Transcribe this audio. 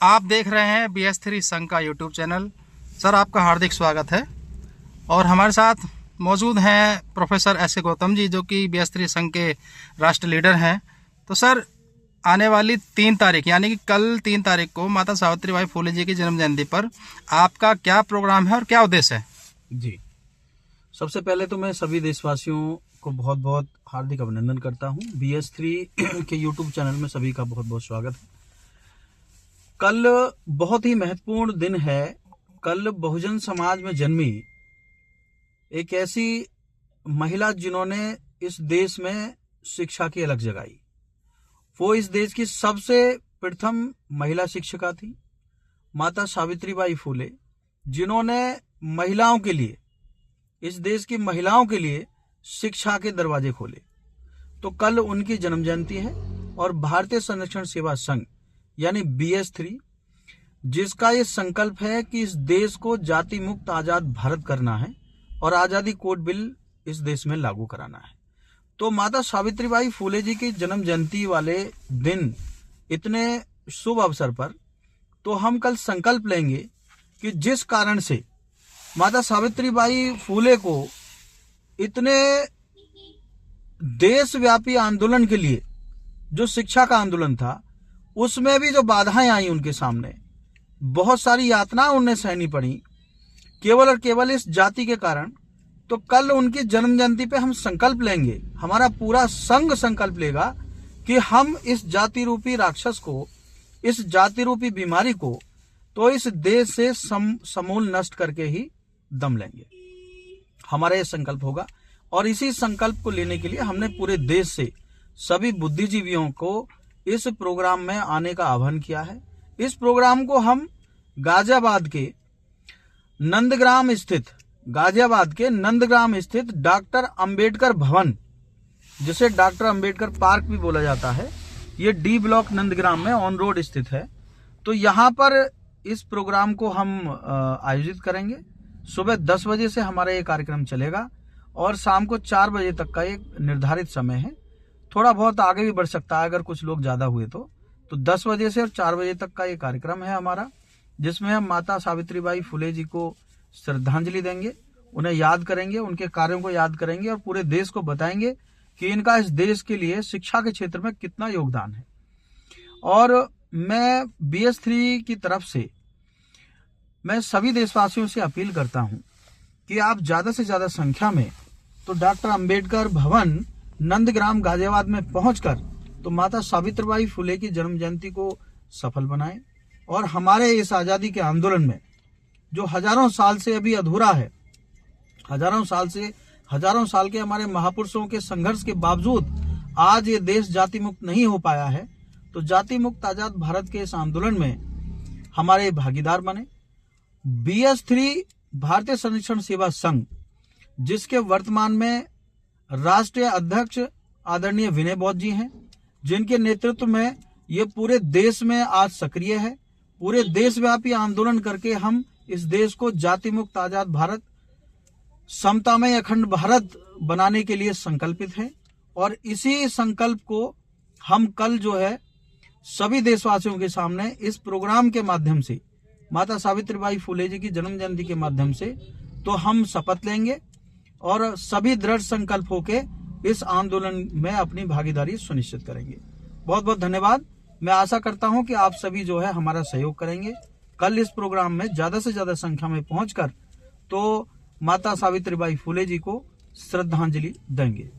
आप देख रहे हैं BS3 संघ का यूट्यूब चैनल। सर, आपका हार्दिक स्वागत है। और हमारे साथ मौजूद हैं professor S A Gautam ji, जो कि BS3 संघ के राष्ट्र लीडर हैं। तो सर, आने वाली 3 तारीख यानी कि कल 3 तारीख को माता सावित्रीबाई फुले जी की जन्म जयंती पर आपका क्या प्रोग्राम है और क्या उद्देश्य है? जी, सबसे पहले तो मैं सभी देशवासियों को बहुत बहुत हार्दिक अभिनंदन करता हूं। BS3 के यूट्यूब चैनल में सभी का बहुत बहुत स्वागत है। कल बहुत ही महत्वपूर्ण दिन है। कल बहुजन समाज में जन्मी एक ऐसी महिला जिन्होंने इस देश में शिक्षा की अलग जगाई। वो इस देश की सबसे प्रथम महिला शिक्षिका थी, माता सावित्रीबाई फुले, जिन्होंने महिलाओं के लिए, इस देश की महिलाओं के लिए शिक्षा के दरवाजे खोले। तो कल उनकी जन्म जयंती है और भारतीय संरक्षण सेवा संघ यानी BS3, जिसका ये संकल्प है कि इस देश को जाति मुक्त आजाद भारत करना है और आजादी कोड बिल इस देश में लागू कराना है। तो माता सावित्रीबाई फुले जी की जन्म जयंती वाले दिन, इतने शुभ अवसर पर, तो हम कल संकल्प लेंगे कि जिस कारण से माता सावित्रीबाई फुले को इतने देशव्यापी आंदोलन के लिए, जो शिक्षा का आंदोलन था, उसमें भी जो बाधाएं आई उनके सामने, बहुत सारी यातनाएं उन्हें सहनी पड़ी केवल और केवल इस जाति के कारण। तो कल उनकी जन्म जयंती पे हम संकल्प लेंगे, हमारा पूरा संघ संकल्प लेगा कि हम इस जाति रूपी राक्षस को, इस जाति रूपी बीमारी को, तो इस देश से समूल नष्ट करके ही दम लेंगे। हमारा यह संकल्प होगा और इसी संकल्प को लेने के लिए हमने पूरे देश से सभी बुद्धिजीवियों को इस प्रोग्राम में आने का आह्वान किया है। इस प्रोग्राम को हम गाजियाबाद के नंदग्राम स्थित डॉक्टर अंबेडकर भवन, जिसे डॉक्टर अंबेडकर पार्क भी बोला जाता है, ये D ब्लॉक नंदग्राम में ऑन रोड स्थित है। तो यहाँ पर इस प्रोग्राम को हम आयोजित करेंगे। सुबह 10 बजे से हमारा ये कार्यक्रम चलेगा और शाम को 4 बजे तक का एक निर्धारित समय है। थोड़ा बहुत आगे भी बढ़ सकता है अगर कुछ लोग ज्यादा हुए तो 10 बजे से और 4 बजे तक का ये कार्यक्रम है हमारा, जिसमें हम माता सावित्रीबाई फुले जी को श्रद्धांजलि देंगे, उन्हें याद करेंगे, उनके कार्यों को याद करेंगे और पूरे देश को बताएंगे कि इनका इस देश के लिए शिक्षा के क्षेत्र में कितना योगदान है। और मैं BS3 की तरफ से मैं सभी देशवासियों से अपील करता हूं कि आप ज्यादा से ज्यादा संख्या में तो डॉक्टर अंबेडकर भवन नंदग्राम गाजियाबाद में पहुंचकर तो माता सावित्रीबाई फुले की जन्म जयंती को सफल बनाएं और हमारे इस आजादी के आंदोलन में, जो हजारों साल से अभी अधूरा है, हजारों साल के हमारे महापुरुषों के संघर्ष के बावजूद आज ये देश जाति मुक्त नहीं हो पाया है, तो जाति मुक्त आजाद भारत के इस आंदोलन में हमारे भागीदार बने। BS3 भारतीय संरक्षण सेवा संघ, जिसके वर्तमान में राष्ट्रीय अध्यक्ष आदरणीय विनय बौद्ध जी हैं, जिनके नेतृत्व में ये पूरे देश में आज सक्रिय है। पूरे देशव्यापी आंदोलन करके हम इस देश को जाति मुक्त आजाद भारत, समतामय अखंड भारत बनाने के लिए संकल्पित है। और इसी संकल्प को हम कल जो है सभी देशवासियों के सामने इस प्रोग्राम के माध्यम से, माता सावित्रीबाई फुले जी की जन्म जयंती के माध्यम से, तो हम शपथ लेंगे और सभी दृढ़ संकल्प होके इस आंदोलन में अपनी भागीदारी सुनिश्चित करेंगे। बहुत बहुत धन्यवाद। मैं आशा करता हूं कि आप सभी जो है हमारा सहयोग करेंगे। कल इस प्रोग्राम में ज्यादा से ज्यादा संख्या में पहुंचकर तो माता सावित्रीबाई फुले जी को श्रद्धांजलि देंगे।